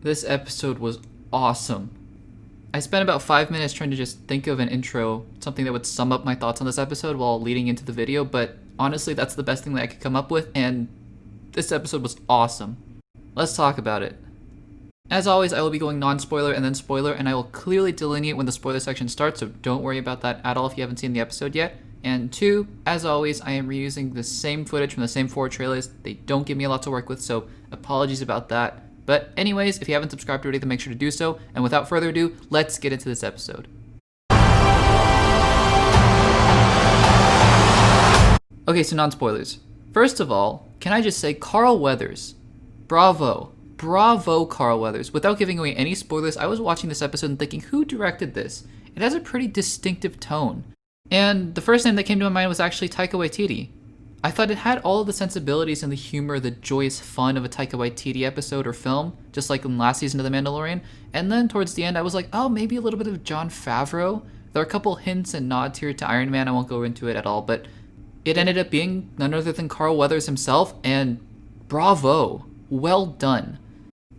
This episode was awesome. I spent about 5 minutes trying to just think of an intro, something that would sum up my thoughts on this episode while leading into the video, but honestly, that's the best thing that I could come up with, and this episode was awesome. Let's talk about it. As always, I will be going non-spoiler and then spoiler, and I will clearly delineate when the spoiler section starts, so don't worry about that at all if you haven't seen the episode yet. And 2, as always, I am reusing the same footage from the same 4 trailers. They don't give me a lot to work with, so apologies about that. But anyways, if you haven't subscribed already, then make sure to do so. And without further ado, let's get into this episode. Okay, so non-spoilers. First of all, can I just say Carl Weathers, bravo. Bravo, Carl Weathers. Without giving away any spoilers, I was watching this episode and thinking, who directed this? It has a pretty distinctive tone. And the first name that came to my mind was actually Taika Waititi. I thought it had all of the sensibilities and the humor, the joyous fun of a Taika Waititi episode or film, just like in last season of The Mandalorian. And then towards the end, I was like, oh, maybe a little bit of Jon Favreau. There are a couple hints and nods here to Iron Man. I won't go into it at all, but it ended up being none other than Carl Weathers himself, and bravo. Well done.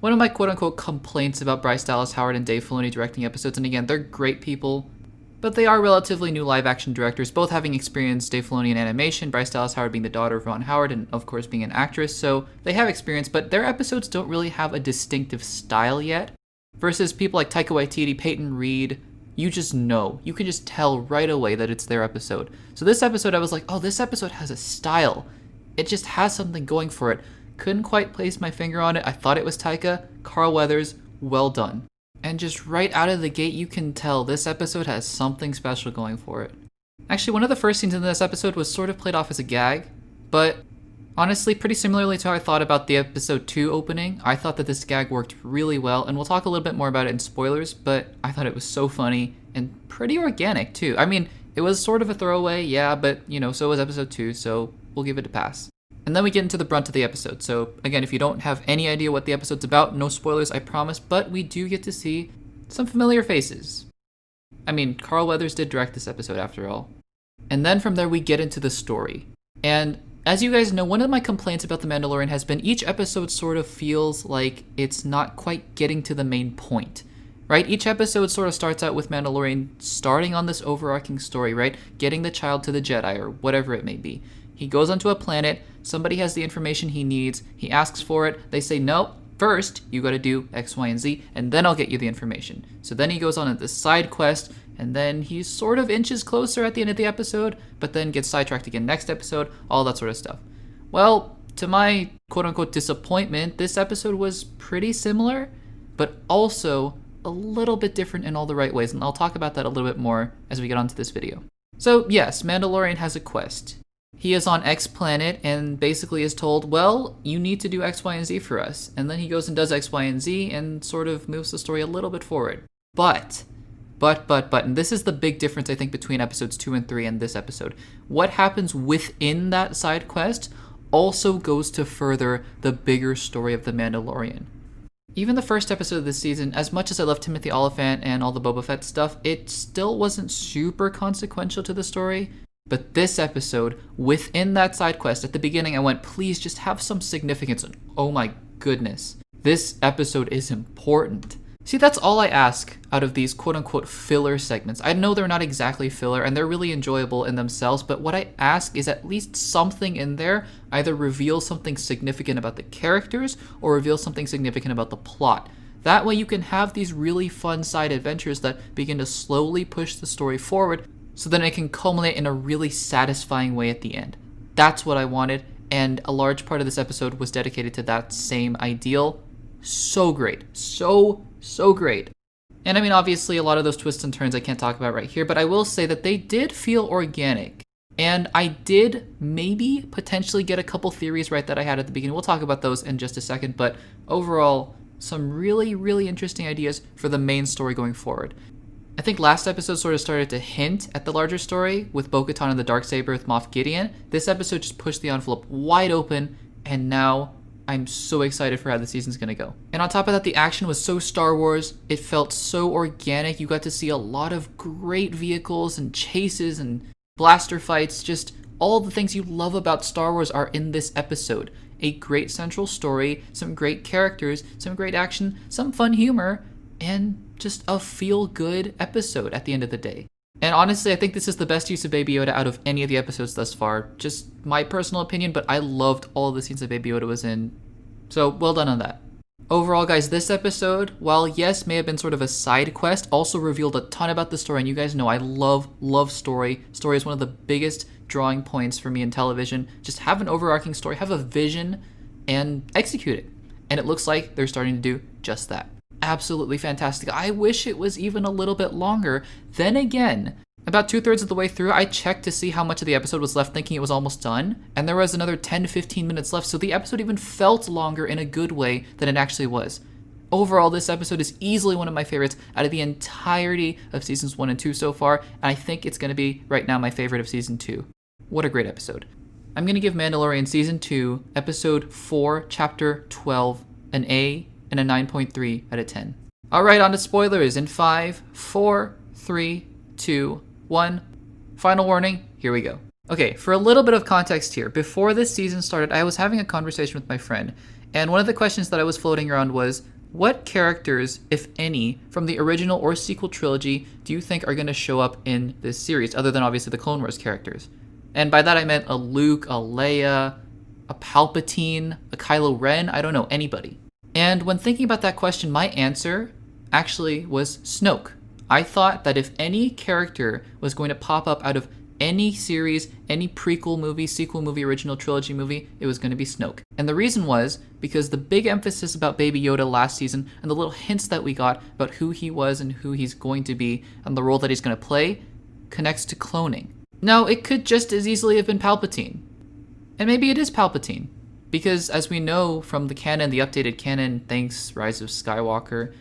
One of my quote-unquote complaints about Bryce Dallas Howard and Dave Filoni directing episodes, and again, they're great people, but they are relatively new live-action directors, both having experienced Dave Filoni in animation, Bryce Dallas Howard being the daughter of Ron Howard, and of course being an actress, so they have experience, but their episodes don't really have a distinctive style yet. Versus people like Taika Waititi, Peyton Reed, you just know. You can just tell right away that it's their episode. So this episode, I was like, oh, this episode has a style. It just has something going for it. Couldn't quite place my finger on it. I thought it was Taika. Carl Weathers, well done. And just right out of the gate, you can tell this episode has something special going for it. Actually, one of the first scenes in this episode was sort of played off as a gag, but honestly, pretty similarly to how I thought about the episode 2 opening, I thought that this gag worked really well, and we'll talk a little bit more about it in spoilers, but I thought it was so funny and pretty organic too. I mean, it was sort of a throwaway, yeah, but so was episode 2, so we'll give it a pass. And then we get into the brunt of the episode. So again, if you don't have any idea what the episode's about, no spoilers, I promise, but we do get to see some familiar faces. I mean, Carl Weathers did direct this episode after all. And then from there, we get into the story. And as you guys know, one of my complaints about The Mandalorian has been each episode sort of feels like it's not quite getting to the main point, right? Each episode sort of starts out with Mandalorian starting on this overarching story, right? Getting the child to the Jedi or whatever it may be. He goes onto a planet, somebody has the information he needs, he asks for it, they say, no, first you gotta do X, Y, and Z, and then I'll get you the information. So then he goes on this side quest, and then he sort of inches closer at the end of the episode, but then gets sidetracked again next episode, all that sort of stuff. Well, to my quote-unquote disappointment, this episode was pretty similar, but also a little bit different in all the right ways, and I'll talk about that a little bit more as we get onto this video. So yes, Mandalorian has a quest. He is on X planet and basically is told, well, you need to do X, Y, and Z for us. And then he goes and does X, Y, and Z and sort of moves the story a little bit forward. But, and this is the big difference, I think, between episodes 2 and 3 and this episode. What happens within that side quest also goes to further the bigger story of The Mandalorian. Even the first episode of this season, as much as I love Timothy Olyphant and all the Boba Fett stuff, it still wasn't super consequential to the story. But this episode, within that side quest, at the beginning I went, please just have some significance. And oh my goodness, this episode is important. See, that's all I ask out of these quote-unquote filler segments. I know they're not exactly filler and they're really enjoyable in themselves, but what I ask is at least something in there either reveal something significant about the characters or reveal something significant about the plot. That way you can have these really fun side adventures that begin to slowly push the story forward, so then it can culminate in a really satisfying way at the end. That's what I wanted, and a large part of this episode was dedicated to that same ideal. So great. So great. And I mean, obviously, a lot of those twists and turns I can't talk about right here, but I will say that they did feel organic. And I did maybe potentially get a couple theories right that I had at the beginning. We'll talk about those in just a second, but overall, some really, really interesting ideas for the main story going forward. I think last episode sort of started to hint at the larger story with Bo-Katan and the Darksaber with Moff Gideon. This episode just pushed the envelope wide open, and now I'm so excited for how the season's gonna go. And on top of that, the action was so Star Wars. It felt so organic. You got to see a lot of great vehicles and chases and blaster fights. Just all the things you love about Star Wars are in this episode. a great central story, some great characters, some great action, some fun humor, and just a feel-good episode at the end of the day. And honestly, I think this is the best use of Baby Yoda out of any of the episodes thus far. Just my personal opinion, but I loved all of the scenes that Baby Yoda was in. So, well done on that. Overall, guys, this episode, while yes, may have been sort of a side quest, also revealed a ton about the story. And you guys know I love story. Story is one of the biggest drawing points for me in television. Just have an overarching story, have a vision, and execute it. And it looks like they're starting to do just that. Absolutely fantastic. I wish it was even a little bit longer. Then again, about 2/3 of the way through, I checked to see how much of the episode was left, thinking it was almost done, and there was another 10 to 15 minutes left, so the episode even felt longer in a good way than it actually was. Overall, this episode is easily one of my favorites out of the entirety of seasons 1 and 2 so far, and I think it's going to be, right now, my favorite of season 2. What a great episode. I'm going to give Mandalorian season 2, episode 4, chapter 12, an A and a 9.3 out of 10. Alright, on to spoilers in 5, 4, 3, 2, 1. Final warning, here we go. Okay, for a little bit of context here, before this season started, I was having a conversation with my friend, and one of the questions that I was floating around was, what characters, if any, from the original or sequel trilogy do you think are going to show up in this series, other than obviously the Clone Wars characters? And by that I meant a Luke, a Leia, a Palpatine, a Kylo Ren, I don't know, anybody. And when thinking about that question, my answer actually was Snoke. I thought that if any character was going to pop up out of any series, any prequel movie, sequel movie, original trilogy movie, it was going to be Snoke. And the reason was because the big emphasis about Baby Yoda last season and the little hints that we got about who he was and who he's going to be and the role that he's going to play connects to cloning. Now, it could just as easily have been Palpatine. And maybe it is Palpatine. Because as we know from the canon, the updated canon, thanks Rise of Skywalker,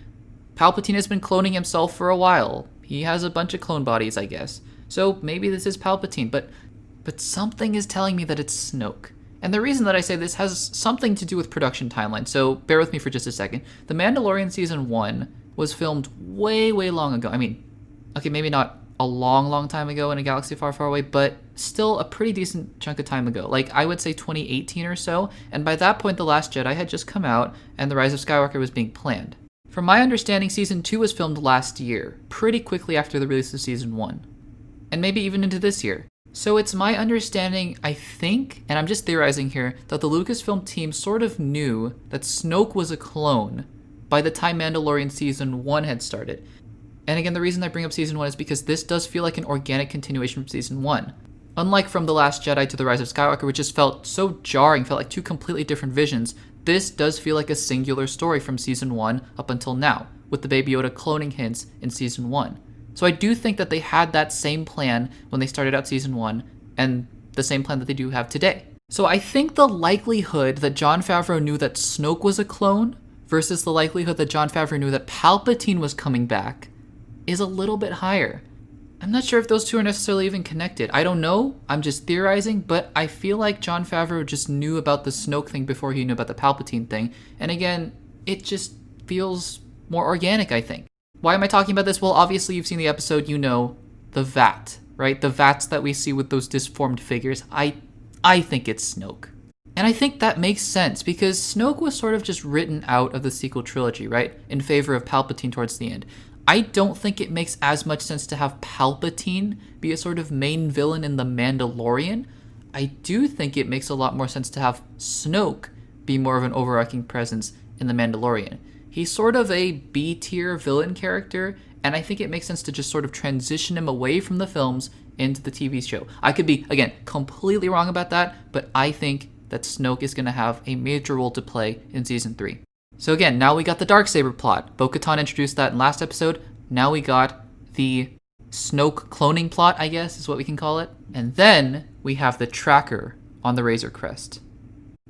Palpatine has been cloning himself for a while. He has a bunch of clone bodies, I guess. So maybe this is Palpatine, but something is telling me that it's Snoke. And the reason that I say this has something to do with production timeline, so bear with me for just a second. The Mandalorian Season 1 was filmed way, way long ago. I mean, okay, maybe not a long, long time ago in a galaxy far, far away, but still a pretty decent chunk of time ago. Like, I would say 2018 or so, and by that point, The Last Jedi had just come out, and The Rise of Skywalker was being planned. From my understanding, Season 2 was filmed last year, pretty quickly after the release of Season 1. And maybe even into this year. So it's my understanding, I think, and I'm just theorizing here, that the Lucasfilm team sort of knew that Snoke was a clone by the time Mandalorian Season 1 had started. And again, the reason I bring up Season 1 is because this does feel like an organic continuation from Season 1. Unlike from The Last Jedi to The Rise of Skywalker, which just felt so jarring, felt like two completely different visions, this does feel like a singular story from Season 1 up until now, with the Baby Yoda cloning hints in Season 1. So I do think that they had that same plan when they started out Season 1, and the same plan that they do have today. So I think the likelihood that Jon Favreau knew that Snoke was a clone versus the likelihood that Jon Favreau knew that Palpatine was coming back is a little bit higher. I'm not sure if those two are necessarily even connected. I don't know, I'm just theorizing, but I feel like Jon Favreau just knew about the Snoke thing before he knew about the Palpatine thing. And again, it just feels more organic, I think. Why am I talking about this? Well, obviously you've seen the episode, you know, the vat, right? The vats that we see with those disformed figures. I think it's Snoke. And I think that makes sense because Snoke was sort of just written out of the sequel trilogy, right? In favor of Palpatine towards the end. I don't think it makes as much sense to have Palpatine be a sort of main villain in The Mandalorian. I do think it makes a lot more sense to have Snoke be more of an overarching presence in The Mandalorian. He's sort of a B-tier villain character, and I think it makes sense to just sort of transition him away from the films into the TV show. I could be, again, completely wrong about that, but I think that Snoke is going to have a major role to play in Season 3. So again, now we got the Darksaber plot. Bo-Katan introduced that in last episode. Now we got the Snoke cloning plot, I guess, is what we can call it. And then we have the tracker on the Razor Crest.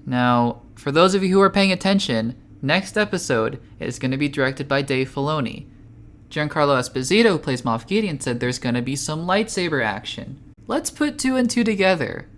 Now, for those of you who are paying attention, next episode is going to be directed by Dave Filoni. Giancarlo Esposito, who plays Moff Gideon, said there's going to be some lightsaber action. Let's put 2 and 2 together.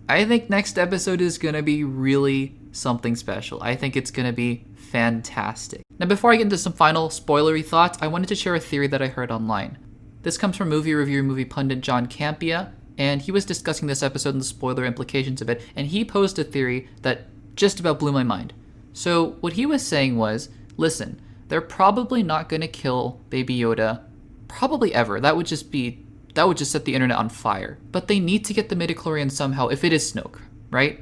I think next episode is going to be really something special. I think it's going to be fantastic. Now, before I get into some final spoilery thoughts, I wanted to share a theory that I heard online. This comes from movie reviewer, movie pundit John Campea, and he was discussing this episode and the spoiler implications of it, and he posed a theory that just about blew my mind. So what he was saying was, listen, they're probably not going to kill Baby Yoda, probably ever. That would just set the internet on fire. But they need to get the midichlorians somehow if it is Snoke, right?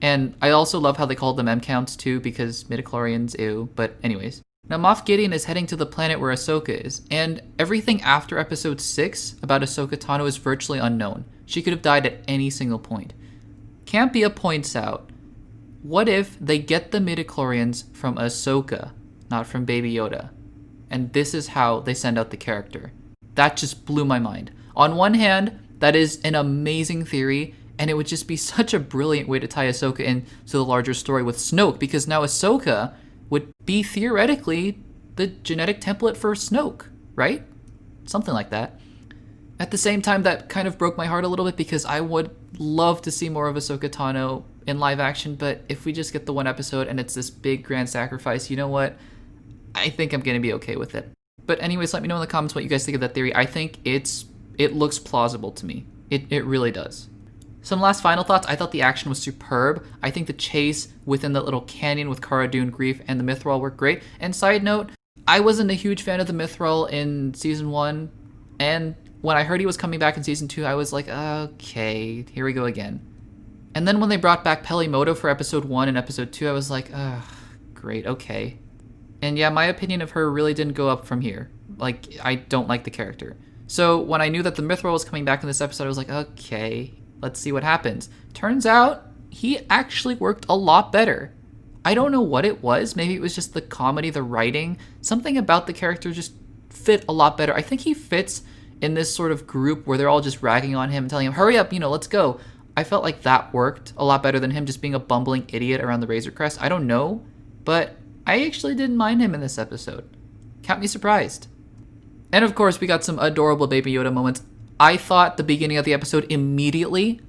And I also love how they called them M-counts too, because midichlorians, ew. But anyways. Now Moff Gideon is heading to the planet where Ahsoka is, and everything after episode 6 about Ahsoka Tano is virtually unknown. She could have died at any single point. Campia points out, what if they get the midichlorians from Ahsoka, not from Baby Yoda? And this is how they send out the character. That just blew my mind. On one hand, that is an amazing theory, and it would just be such a brilliant way to tie Ahsoka into the larger story with Snoke, because now Ahsoka would be theoretically the genetic template for Snoke, right? Something like that. At the same time, that kind of broke my heart a little bit because I would love to see more of Ahsoka Tano in live action, but if we just get the one episode and it's this big grand sacrifice, you know what? I think I'm going to be okay with it. But anyways, let me know in the comments what you guys think of that theory. I think it looks plausible to me. It really does. Some last final thoughts. I thought the action was superb. I think the chase within that little canyon with Cara Dune, Greef, and the Mythrol worked great. And side note, I wasn't a huge fan of the Mythrol in season 1, and when I heard he was coming back in season 2, I was like, okay, here we go again. And then when they brought back Pelimoto for episode 1 and episode 2, I was like, great, okay. And yeah, my opinion of her really didn't go up from here. Like, I don't like the character. So when I knew that the Mythrol was coming back in this episode, I was like, okay, let's see what happens. Turns out, he actually worked a lot better. I don't know what it was. Maybe it was just the comedy, the writing. Something about the character just fit a lot better. I think he fits in this sort of group where they're all just ragging on him and telling him, hurry up, let's go. I felt like that worked a lot better than him just being a bumbling idiot around the Razor Crest. I don't know, but I actually didn't mind him in this episode. Kept me surprised. And of course, we got some adorable Baby Yoda moments. I thought the beginning of the episode immediately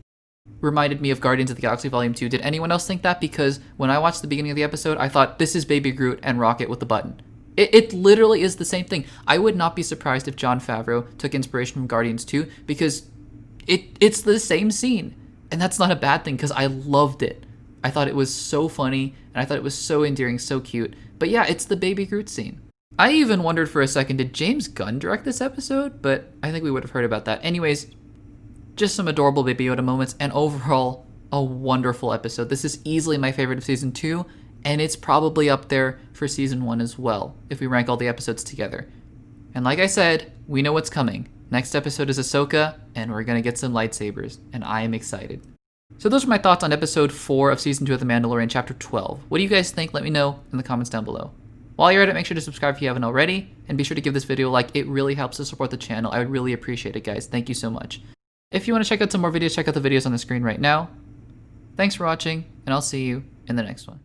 reminded me of Guardians of the Galaxy Volume 2. Did anyone else think that? Because when I watched the beginning of the episode, I thought, this is Baby Groot and Rocket with the button. It literally is the same thing. I would not be surprised if Jon Favreau took inspiration from Guardians 2, because it's the same scene. And that's not a bad thing, because I loved it. I thought it was so funny, and I thought it was so endearing, so cute. But yeah, it's the Baby Groot scene. I even wondered for a second, did James Gunn direct this episode? But I think we would have heard about that. Anyways, just some adorable Baby Yoda moments, and overall, a wonderful episode. This is easily my favorite of season 2, and it's probably up there for season 1 as well, if we rank all the episodes together. And like I said, we know what's coming. Next episode is Ahsoka, and we're gonna get some lightsabers, and I am excited. So those are my thoughts on episode 4 of season 2 of The Mandalorian, chapter 12. What do you guys think? Let me know in the comments down below. While you're at it, make sure to subscribe if you haven't already, and be sure to give this video a like. It really helps to support the channel. I would really appreciate it, guys. Thank you so much. If you want to check out some more videos, check out the videos on the screen right now. Thanks for watching, and I'll see you in the next one.